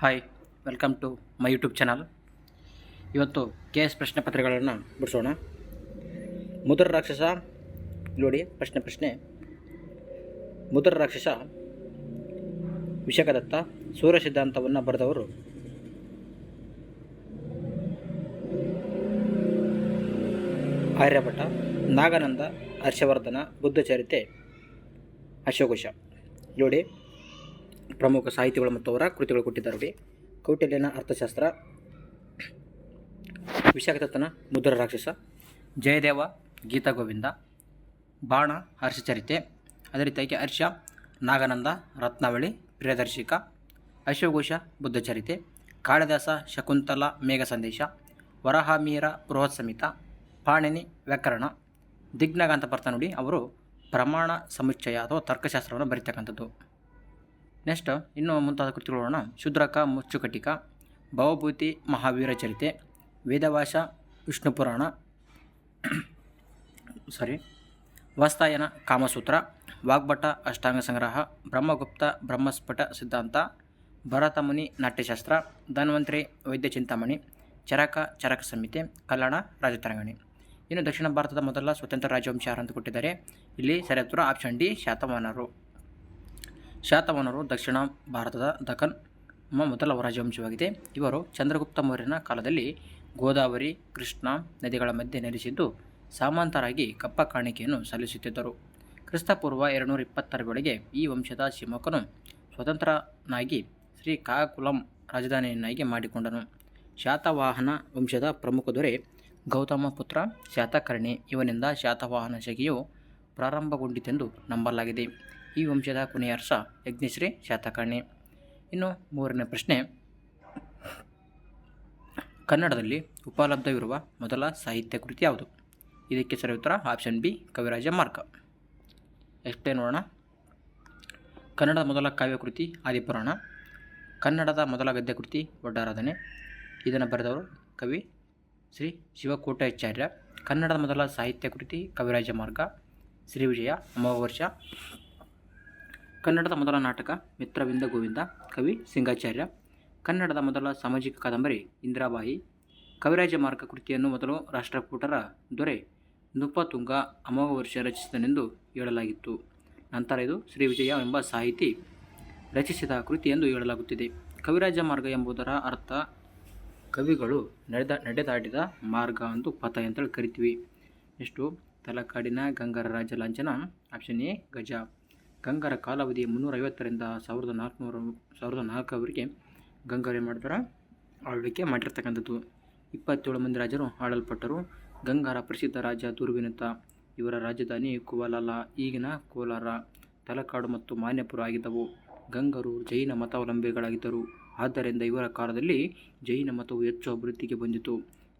Hi, welcome to my YouTube channel. ಇವತ್ತು KS ಪ್ರಶ್ನೆ ಪತ್ರಿಕೆಗಳನ್ನು ಬಿಡಿಸೋಣ. ಮುದ್ರ ರಾಕ್ಷಸ ನೋಡಿ. ಪ್ರಶ್ನೆ ಮುದ್ರ ರಾಕ್ಷಸ ವಿಶಾಖದತ್ತ. ಸೂರ್ಯ ಸಿದ್ಧಾಂತವನ್ನು ಬರೆದವರು ಆರ್ಯಭಟ. ನಾಗಾನಂದ, ಹರ್ಷವರ್ಧನ, ಬುದ್ಧ ಚರಿತೆ, ಅಶೋಘೋಷ. ನೋಡಿ, ಪ್ರಮುಖ ಸಾಹಿತಿಗಳು ಮತ್ತು ಅವರ ಕೃತಿಗಳು ಕೊಟ್ಟಿದ್ದಾರೆ ನೋಡಿ. ಕೌಟಿಲ್ಯನ ಅರ್ಥಶಾಸ್ತ್ರ, ವಿಶಾಖದತ್ತನ ಮುದ್ರ ರಾಕ್ಷಸ, ಜಯದೇವ ಗೀತಾ ಗೋವಿಂದ, ಬಾಣ ಹರ್ಷಚರಿತೆ, ಅದೇ ರೀತಿಯಾಗಿ ಹರ್ಷ ನಾಗಾನಂದ ರತ್ನಾವಳಿ ಪ್ರಿಯದರ್ಶಿಕ, ಅಶೋಘೋಷ ಬುದ್ಧಚರಿತೆ, ಕಾಳಿದಾಸ ಶಕುಂತಲ ಮೇಘ ಸಂದೇಶ, ವರಹಾಮೀರ ಬೃಹತ್ ಸಮಿತ, ಪಾಣಿನಿ ವ್ಯಾಕರಣ, ದಿಗ್ನಾಗ ಅಂತ ಬರ್ತಾ ನೋಡಿ. ಅವರು ಪ್ರಮಾಣ ಸಮುಚ್ಚಯ ಅಥವಾ ತರ್ಕಶಾಸ್ತ್ರವನ್ನು ಬರೀತಕ್ಕಂಥದ್ದು. ನೆಕ್ಸ್ಟ್ ಇನ್ನೂ ಮುಂತಾದ ಕೃತಿಗಳನ್ನ ಶೂದ್ರಕ ಮುಚ್ಚುಕಟಿಕ, ಭವಭೂತಿ ಮಹಾವೀರ ಚರಿತೆ, ವೇದವಾಸ ವಿಷ್ಣು ಪುರಾಣ, ವಾಸ್ತಾಯನ ಕಾಮಸೂತ್ರ, ವಾಗ್ಭಟ ಅಷ್ಟಾಂಗ ಸಂಗ್ರಹ, ಬ್ರಹ್ಮಗುಪ್ತ ಬ್ರಹ್ಮಸ್ಫುಟ ಸಿದ್ಧಾಂತ, ಭರತಮುನಿ ನಾಟ್ಯಶಾಸ್ತ್ರ, ಧನ್ವಂತರಿ ವೈದ್ಯ ಚಿಂತಾಮಣಿ, ಚರಕ ಸಂಹಿತೆ, ಕಲ್ಯಾಣ ರಾಜತರಂಗಿಣಿ. ಇನ್ನು ದಕ್ಷಿಣ ಭಾರತದ ಮೊದಲ ಸ್ವತಂತ್ರ ರಾಜವಂಶ ಯಾರಂತ ಕೊಟ್ಟಿದ್ದಾರೆ. ಇಲ್ಲಿ ಸರಿಯಾದ ಆಪ್ಷನ್ ಡಿ ಶಾತವಾಹನರು. ಶಾತವಾಹನರು ದಕ್ಷಿಣ ಭಾರತದ ದಖನ್ ಮೊದಲ ರಾಜವಂಶವಾಗಿದೆ. ಇವರು ಚಂದ್ರಗುಪ್ತ ಮೌರ್ಯನ ಕಾಲದಲ್ಲಿ ಗೋದಾವರಿ, ಕೃಷ್ಣ ನದಿಗಳ ಮಧ್ಯೆ ನೆಲೆಸಿದ್ದು ಸಾಮಂತರಾಗಿ ಕಪ್ಪ ಕಾಣಿಕೆಯನ್ನು ಸಲ್ಲಿಸುತ್ತಿದ್ದರು. ಕ್ರಿಸ್ತಪೂರ್ವ 220ರ ವೇಳೆಗೆ ಈ ವಂಶದ ಶಿವಮೊಗ್ಗನು ಸ್ವತಂತ್ರನಾಗಿ ಶ್ರೀಕಾಕುಲಂ ರಾಜಧಾನಿಯನ್ನಾಗಿ ಮಾಡಿಕೊಂಡನು. ಶಾತವಾಹನ ವಂಶದ ಪ್ರಮುಖ ದೊರೆ ಗೌತಮ ಪುತ್ರ ಶಾತಕರ್ಣಿ. ಇವನಿಂದ ಶಾತವಾಹನ ಶಕೆಯು ಪ್ರಾರಂಭಗೊಂಡಿತೆಂದು ನಂಬಲಾಗಿದೆ. ಈ ವಂಶದ ಕೊನೆಯ ಅರಸ ಯಜ್ಞಶ್ರೀ ಶಾತಕರ್ಣಿ. ಇನ್ನು ಮೂರನೇ ಪ್ರಶ್ನೆ, ಕನ್ನಡದಲ್ಲಿ ಉಪಲಬ್ಧವಿರುವ ಮೊದಲ ಸಾಹಿತ್ಯ ಕೃತಿ ಯಾವುದು? ಇದಕ್ಕೆ ಸರಿ ಉತ್ತರ ಆಪ್ಷನ್ ಬಿ ಕವಿರಾಜ ಮಾರ್ಗ. ಎಷ್ಟೇ ನೋಡೋಣ. ಕನ್ನಡದ ಮೊದಲ ಕಾವ್ಯಕೃತಿ ಆದಿಪುರಾಣ. ಕನ್ನಡದ ಮೊದಲ ಗದ್ಯಕೃತಿ ಒಡ್ಡಾರಾಧನೆ. ಇದನ್ನು ಬರೆದವರು ಕವಿ ಶ್ರೀ ಶಿವಕೋಟ್ಯಾಚಾರ್ಯ. ಕನ್ನಡದ ಮೊದಲ ಸಾಹಿತ್ಯ ಕೃತಿ ಕವಿರಾಜ ಮಾರ್ಗ, ಶ್ರೀ ವಿಜಯ ಅಮೋಘ ವರ್ಷ. ಕನ್ನಡದ ಮೊದಲ ನಾಟಕ ಮಿತ್ರವಿಂದ ಗೋವಿಂದ, ಕವಿ ಸಿಂಗಾಚಾರ್ಯ. ಕನ್ನಡದ ಮೊದಲ ಸಾಮಾಜಿಕ ಕಾದಂಬರಿ ಇಂದಿರಾಬಾಯಿ. ಕವಿರಾಜ ಮಾರ್ಗ ಕೃತಿಯನ್ನು ಮೊದಲು ರಾಷ್ಟ್ರಕೂಟರ ದೊರೆ ನೃಪತುಂಗ ಅಮೋಘ ವರ್ಷ ರಚಿಸಿದನೆಂದು ಹೇಳಲಾಗಿತ್ತು. ನಂತರ ಇದು ಶ್ರೀ ವಿಜಯ ಎಂಬ ಸಾಹಿತಿ ರಚಿಸಿದ ಕೃತಿ ಎಂದು ಹೇಳಲಾಗುತ್ತಿದೆ. ಕವಿರಾಜ ಮಾರ್ಗ ಎಂಬುದರ ಅರ್ಥ ಕವಿಗಳು ನಡೆದಾಡಿದ ಮಾರ್ಗ ಎಂದು ಪಥ ಅಂತೇಳಿ ಕರಿತೀವಿ. ಎಷ್ಟು ತಲಕಾಡಿನ ಗಂಗರ ರಾಜ ಲಾಂಛನ ಆಪ್ಷನ್ ಎ ಗಜ. ಗಂಗರ ಕಾಲಾವಧಿ 350ರಿಂದ 1400ವರೆಗೆ ಗಂಗರು ಮಾಡ್ತಾರೆ ಆಳ್ವಿಕೆ ಮಾಡಿರ್ತಕ್ಕಂಥದ್ದು. 27 ಮಂದಿ ರಾಜರು ಆಳಲ್ಪಟ್ಟರು. ಗಂಗರ ಪ್ರಸಿದ್ಧ ರಾಜ ದುರ್ವಿನತ. ಇವರ ರಾಜಧಾನಿ ಕುವಲಲ, ಈಗಿನ ಕೋಲಾರ. ತಲಕಾಡು ಮತ್ತು ಮಾನ್ಯಪುರ ಆಗಿದ್ದವು. ಗಂಗರು ಜೈನ ಮತಾವಲಂಬಿಗಳಾಗಿದ್ದರು. ಆದ್ದರಿಂದ ಇವರ ಕಾಲದಲ್ಲಿ ಜೈನ ಮತವು ಹೆಚ್ಚು ಅಭಿವೃದ್ಧಿಗೆ ಬಂದಿತು.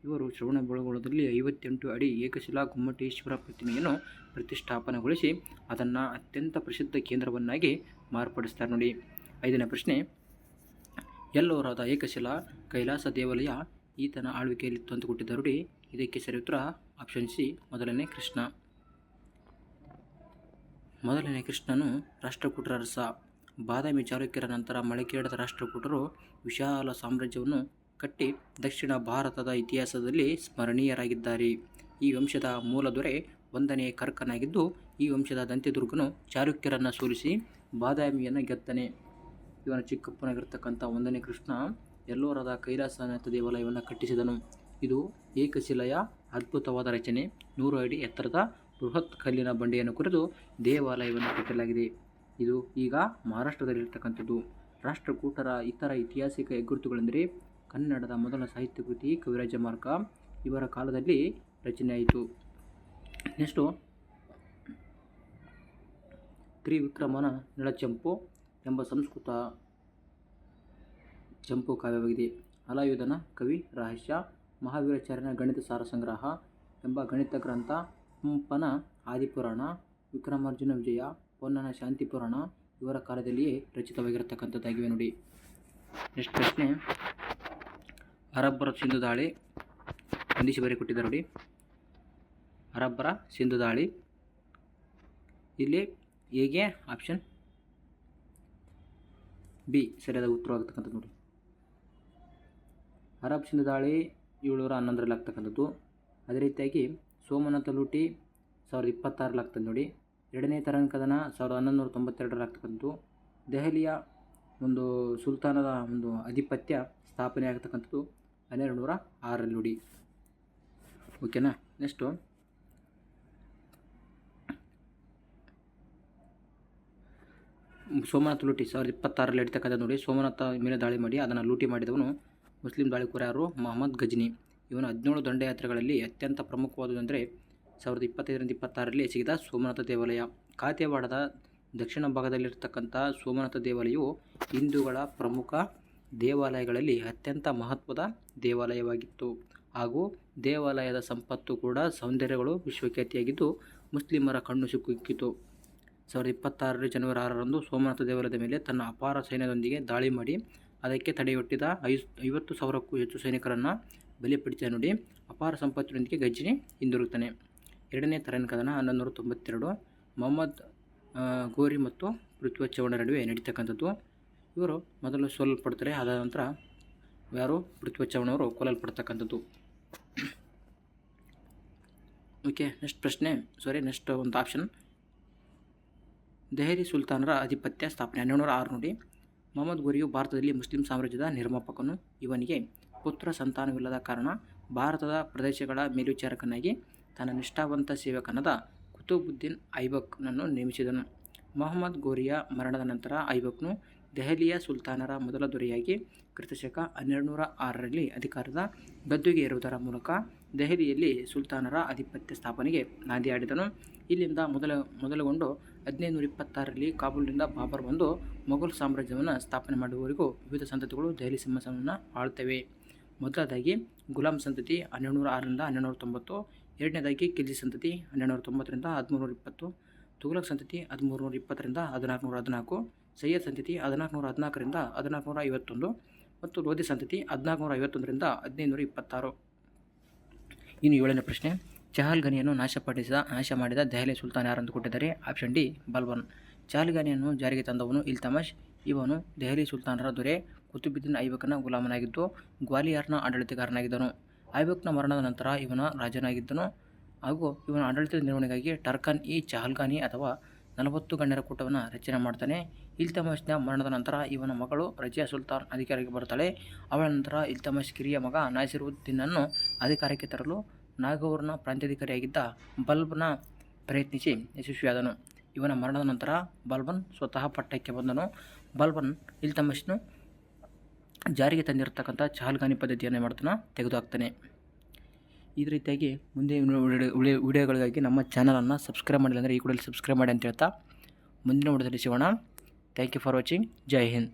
ಇವರು ಶ್ರವಣಬೆಳಗೊಳದಲ್ಲಿ 58 ಅಡಿ ಏಕಶಿಲಾ ಗೊಮ್ಮಟೇಶ್ವರ ಪ್ರತಿಮೆಯನ್ನು ಪ್ರತಿಷ್ಠಾಪನೆಗೊಳಿಸಿ ಅದನ್ನು ಅತ್ಯಂತ ಪ್ರಸಿದ್ಧ ಕೇಂದ್ರವನ್ನಾಗಿ ಮಾರ್ಪಡಿಸ್ತಾರೆ ನೋಡಿ. 5ನೇ ಪ್ರಶ್ನೆ, ಎಲ್ಲೋರಾದ ಏಕಶಿಲಾ ಕೈಲಾಸ ದೇವಾಲಯ ಈತನ ಆಳ್ವಿಕೆಯಲ್ಲಿತ್ತು ಅಂತ ಕೊಟ್ಟಿದ್ದಾರೆ ನೋಡಿ. ಇದಕ್ಕೆ ಸರಿ ಉತ್ತರ ಆಪ್ಷನ್ ಸಿ ಮೊದಲನೇ ಕೃಷ್ಣ. ಮೊದಲನೇ ಕೃಷ್ಣನು ರಾಷ್ಟ್ರಕೂಟರ ಅರಸ. ಬಾದಾಮಿ ಚಾಲುಕ್ಯರ ನಂತರ ಮೊಳಕೆಯೊಡೆದ ರಾಷ್ಟ್ರಕೂಟರು ವಿಶಾಲ ಸಾಮ್ರಾಜ್ಯವನ್ನು ಕಟ್ಟಿ ದಕ್ಷಿಣ ಭಾರತದ ಇತಿಹಾಸದಲ್ಲಿ ಸ್ಮರಣೀಯರಾಗಿದ್ದಾರೆ. ಈ ವಂಶದ ಮೂಲ ದೊರೆ 1ನೇ ಕರ್ಕನಾಗಿದ್ದು, ಈ ವಂಶದ ದಂತ್ಯದುರ್ಗನು ಚಾಲುಕ್ಯರನ್ನು ಸೋಲಿಸಿ ಬಾದಾಮಿಯನ್ನು ಗೆದ್ದನೆ. ಇವನ ಚಿಕ್ಕಪ್ಪನಾಗಿರ್ತಕ್ಕಂಥ 1ನೇ ಕೃಷ್ಣ ಎಲ್ಲೋರದ ಕೈಲಾಸನಾಥ ದೇವಾಲಯವನ್ನು ಕಟ್ಟಿಸಿದನು. ಇದು ಏಕಶಿಲೆಯ ಅದ್ಭುತವಾದ ರಚನೆ. 100 ಅಡಿ ಎತ್ತರದ ಬೃಹತ್ ಕಲ್ಲಿನ ಬಂಡೆಯನ್ನು ಕುರಿತು ದೇವಾಲಯವನ್ನು ಕಟ್ಟಲಾಗಿದೆ. ಇದು ಈಗ ಮಹಾರಾಷ್ಟ್ರದಲ್ಲಿರ್ತಕ್ಕಂಥದ್ದು. ರಾಷ್ಟ್ರಕೂಟರ ಇತರ ಐತಿಹಾಸಿಕ ಹೆಗ್ಗುರುತುಗಳೆಂದರೆ ಕನ್ನಡದ ಮೊದಲ ಸಾಹಿತ್ಯ ಕೃತಿ ಕವಿರಾಜ ಮಾರ್ಗ ಇವರ ಕಾಲದಲ್ಲಿ ರಚನೆಯಾಯಿತು. ನೆಕ್ಸ್ಟು ತ್ರಿವಿಕ್ರಮನ ನಿಳಚಂಪು ಎಂಬ ಸಂಸ್ಕೃತ ಚಂಪು ಕಾವ್ಯವಾಗಿದೆ. ಹಲಾಯುಧನ ಕವಿ ರಹಸ್ಯ, ಮಹಾವೀರಾಚಾರ್ಯನ ಗಣಿತ ಸಾರ ಸಂಗ್ರಹ ಎಂಬ ಗಣಿತ ಗ್ರಂಥ, ಪಂಪನ ಆದಿಪುರಾಣ, ವಿಕ್ರಮಾರ್ಜುನ ವಿಜಯ, ಪೊನ್ನನ ಶಾಂತಿ ಪುರಾಣ ಇವರ ಕಾಲದಲ್ಲಿಯೇ ರಚಿತವಾಗಿರತಕ್ಕಂಥದ್ದಾಗಿವೆ ನೋಡಿ. ನೆಕ್ಸ್ಟ್ ಪ್ರಶ್ನೆ, ಅರಬ್ಬರ ಸಿಂಧು ದಾಳಿ ಹೊಂದಿಸಿ ಬರೆ ಕೊಟ್ಟಿದ್ದಾರೆ ನೋಡಿ. ಅರಬ್ಬರ ಸಿಂಧು ದಾಳಿ ಇಲ್ಲಿ ಹೇಗೆ ಆಪ್ಷನ್ ಬಿ ಸರಿಯಾದ ಉತ್ತರವಾಗತಕ್ಕಂಥದ್ದು ನೋಡಿ. ಅರಬ್ ಸಿಂಧ್ ದಾಳಿ 711ರಲ್ಲಿ ಆಗ್ತಕ್ಕಂಥದ್ದು. ಅದೇ ರೀತಿಯಾಗಿ ಸೋಮನಾಥ ಲೂಟಿ 1026ರಲ್ಲಿ ಆಗ್ತದೆ ನೋಡಿ. ಎರಡನೇ ತರಂಗ ಕದನ 1192ರಲ್ಲಿ ಆಗ್ತಕ್ಕಂಥದ್ದು. ದೆಹಲಿಯ ಒಂದು ಸುಲ್ತಾನದ ಒಂದು ಆಧಿಪತ್ಯ ಸ್ಥಾಪನೆ ಆಗ್ತಕ್ಕಂಥದ್ದು 1206ರಲ್ಲಿ ನೋಡಿ. ಓಕೆನಾ. ನೆಕ್ಸ್ಟು ಸೋಮನಾಥ ಲೂಟಿ 1026ರಲ್ಲಿ ಇಡ್ತಕ್ಕಂಥ ನೋಡಿ. ಸೋಮನಾಥ ಮೇಲೆ ದಾಳಿ ಮಾಡಿ ಅದನ್ನು ಲೂಟಿ ಮಾಡಿದವನು ಮುಸ್ಲಿಂ ದಾಳಿಕೋರ ಯಾರು? ಮೊಹಮ್ಮದ್ ಗಜ್ನಿ. ಇವನು 17 ದಂಡಯಾತ್ರೆಗಳಲ್ಲಿ ಅತ್ಯಂತ ಪ್ರಮುಖವಾದುದೆಂದರೆ 1025-26ರಲ್ಲಿ ಎಸಗಿದ ಸೋಮನಾಥ ದೇವಾಲಯ. ಕಾಥಿಯವಾಡದ ದಕ್ಷಿಣ ಭಾಗದಲ್ಲಿರ್ತಕ್ಕಂಥ ಸೋಮನಾಥ ದೇವಾಲಯವು ಹಿಂದೂಗಳ ಪ್ರಮುಖ ದೇವಾಲಯಗಳಲ್ಲಿ ಅತ್ಯಂತ ಮಹತ್ವದ ದೇವಾಲಯವಾಗಿತ್ತು ಹಾಗೂ ದೇವಾಲಯದ ಸಂಪತ್ತು ಕೂಡ ಸೌಂದರ್ಯಗಳು ವಿಶ್ವಖ್ಯಾತಿಯಾಗಿದ್ದು ಮುಸ್ಲಿಮರ ಕಣ್ಣು ಸಿಕ್ಕಿತು. 1026 ಜನವರಿ 6ರಂದು ಸೋಮನಾಥ ದೇವಾಲಯದ ಮೇಲೆ ತನ್ನ ಅಪಾರ ಸೈನ್ಯದೊಂದಿಗೆ ದಾಳಿ ಮಾಡಿ ಅದಕ್ಕೆ ತಡೆಯೊಡ್ಡಿದ 50,000ಕ್ಕೂ ಹೆಚ್ಚು ಸೈನಿಕರನ್ನು ಬಲಿಪಡಿಸಿದ ನೋಡಿ. ಅಪಾರ ಸಂಪತ್ತಿನೊಂದಿಗೆ ಗಜ್ನಿ ಹಿಂದಿರುಗುತ್ತಾನೆ. ಎರಡನೇ ತರಂಗ ಕದನ 1192 ಮೊಹಮ್ಮದ್ ಗೋರಿ ಮತ್ತು ಪೃಥ್ವಿ ಚೌಹಾಣ ನಡುವೆ ನಡೀತಕ್ಕಂಥದ್ದು. ಇವರು ಮೊದಲು ಸೋಲಲ್ಪಡ್ತಾರೆ. ಆದ ನಂತರ ಯಾರು? ಪೃಥ್ವಿ ಚೌಹಾಣ ಅವರು ಕೊಲ್ಲಲ್ಪಡ್ತಕ್ಕಂಥದ್ದು. ಓಕೆ. ನೆಕ್ಸ್ಟ್ ಒಂದು ಆಪ್ಷನ್ ದೆಹಲಿ ಸುಲ್ತಾನರ ಆಧಿಪತ್ಯ ಸ್ಥಾಪನೆ 1206 ನೋಡಿ. ಮೊಹಮ್ಮದ್ ಗೋರಿಯು ಭಾರತದಲ್ಲಿ ಮುಸ್ಲಿಂ ಸಾಮ್ರಾಜ್ಯದ ನಿರ್ಮಾಪಕನು. ಇವನಿಗೆ ಪುತ್ರ ಸಂತಾನವಿಲ್ಲದ ಕಾರಣ ಭಾರತದ ಪ್ರದೇಶಗಳ ಮೇಲ್ವಿಚಾರಕನಾಗಿ ತನ್ನ ನಿಷ್ಠಾವಂತ ಸೇವಕನಾದ ಕುತುಬುದ್ದೀನ್ ಐಬಕ್ನನ್ನು ನೇಮಿಸಿದನು. ಮೊಹಮ್ಮದ್ ಗೋರಿಯ ಮರಣದ ನಂತರ ಐಬಕ್ನು ದೆಹಲಿಯ ಸುಲ್ತಾನರ ಮೊದಲ ದೊರೆಯಾಗಿ ಕ್ರಿಸ್ತಶಕ 1206ರಲ್ಲಿ ಅಧಿಕಾರದ ಗದ್ದುಗೆ ಏರುವುದರ ಮೂಲಕ ದೆಹಲಿಯಲ್ಲಿ ಸುಲ್ತಾನರ ಆಧಿಪತ್ಯ ಸ್ಥಾಪನೆಗೆ ನಾಂದಿಯಾಡಿದನು. ಇಲ್ಲಿಂದ ಮೊದಲುಗೊಂಡು 1526ರಲ್ಲಿ ಕಾಬೂಲ್ನಿಂದ ಬಾಬರ್ ಬಂದು ಮೊಘಲ್ ಸಾಮ್ರಾಜ್ಯವನ್ನು ಸ್ಥಾಪನೆ ಮಾಡುವವರೆಗೂ ವಿವಿಧ ಸಂತತಿಗಳು ದೆಹಲಿ ಸಿಂಹಾಸನವನ್ನು ಆಳ್ತವೆ. ಮೊದಲದಾಗಿ ಗುಲಾಂ ಸಂತತಿ 1206ರಿಂದ 1290, ಎರಡನೇದಾಗಿ ಖಿಲ್ಜಿ ಸಂತತಿ 1290ರಿಂದ 1320, ತುಘಲಕ್ ಸಂತತಿ 1320ರಿಂದ 1414, ಸಯ್ಯದ್ ಸಂತತಿ 1414ರಿಂದ 1451 ಮತ್ತು ಲೋಧಿ ಸಂತತಿ 1451ರಿಂದ 1526. ಇನ್ನು 7ನೇ ಪ್ರಶ್ನೆ, ಚಹಲ್ಗನಿಯನ್ನು ನಾಶ ಮಾಡಿದ ದೆಹಲಿ ಸುಲ್ತಾನ್ ಯಾರೆಂದು ಕೊಟ್ಟಿದ್ದಾರೆ? Option D Balban. ಚಹಲ್ಗನಿಯನ್ನು ಜಾರಿಗೆ ತಂದವನು ಇಲ್ತಮಷ್. ಇವನು ದೆಹಲಿ ಸುಲ್ತಾನರ ದೊರೆ ಕುತುಬುದ್ದೀನ್ ಐಬಕ್ನ ಗುಲಾಮನಾಗಿದ್ದು ಗ್ವಾಲಿಯರ್ನ ಆಡಳಿತಗಾರನಾಗಿದ್ದನು. ಐಬಕ್ನ ಮರಣದ ನಂತರ ಇವನ ರಾಜನಾಗಿದ್ದನು ಹಾಗೂ ಇವನ ಆಡಳಿತದ ನಿರ್ವಹಣೆಗಾಗಿ ಟರ್ಕನ್-ಇ-ಚಹಲ್ಗಾನಿ ಅಥವಾ 40 ಗಣ್ಯರ ಕೂಟವನ್ನು ರಚನೆ ಮಾಡ್ತಾನೆ. ಇಲ್ತಮಷ್ನ ಮರಣದ ನಂತರ ಇವನ ಮಗಳು ರಜಿಯಾ ಸುಲ್ತಾನ್ ಅಧಿಕಾರಕ್ಕೆ ಬರ್ತಾಳೆ. ಅವಳ ನಂತರ ಇಲ್ತಮಷ್ ಕಿರಿಯ ಮಗ ನಾಸಿರುದ್ದೀನನ್ನು ಅಧಿಕಾರಕ್ಕೆ ತರಲು ನಾಗೌರ್ನ ಪ್ರಾಂತ್ಯಾಧಿಕಾರಿಯಾಗಿದ್ದ ಬಲ್ಬನ ಪ್ರಯತ್ನಿಸಿ ಯಶಸ್ವಿಯಾದನು. ಇವನ ಮರಣದ ನಂತರ ಬಲ್ಬನ್ ಸ್ವತಃ ಪಟ್ಟಕ್ಕೆ ಬಂದನು. ಬಲ್ಬನ್ ಇಲ್ತಮಷ್ನು ಜಾರಿಗೆ ತಂದಿರತಕ್ಕಂಥ ಚಹಲ್ಗಾನಿ ಪದ್ಧತಿಯನ್ನು ಮಾಡ್ತಾನೆ, ತೆಗೆದುಹಾಕ್ತಾನೆ. ಈ ರೀತಿಯಾಗಿ ಮುಂದೆ ವಿಡಿಯೋಗಳಿಗಾಗಿ ನಮ್ಮ ಚಾನಲನ್ನು ಸಬ್ಸ್ಕ್ರೈಬ್ ಮಾಡಿಲ್ಲ ಅಂದರೆ ಈ ಕೂಡಲೇ ಸಬ್ಸ್ಕ್ರೈಬ್ ಮಾಡಿ ಅಂತ ಹೇಳ್ತಾ ಮುಂದಿನ ವಿಡಿಯೋದಲ್ಲಿ ಸಿಗೋಣ. Thank you for watching. Jai Hind.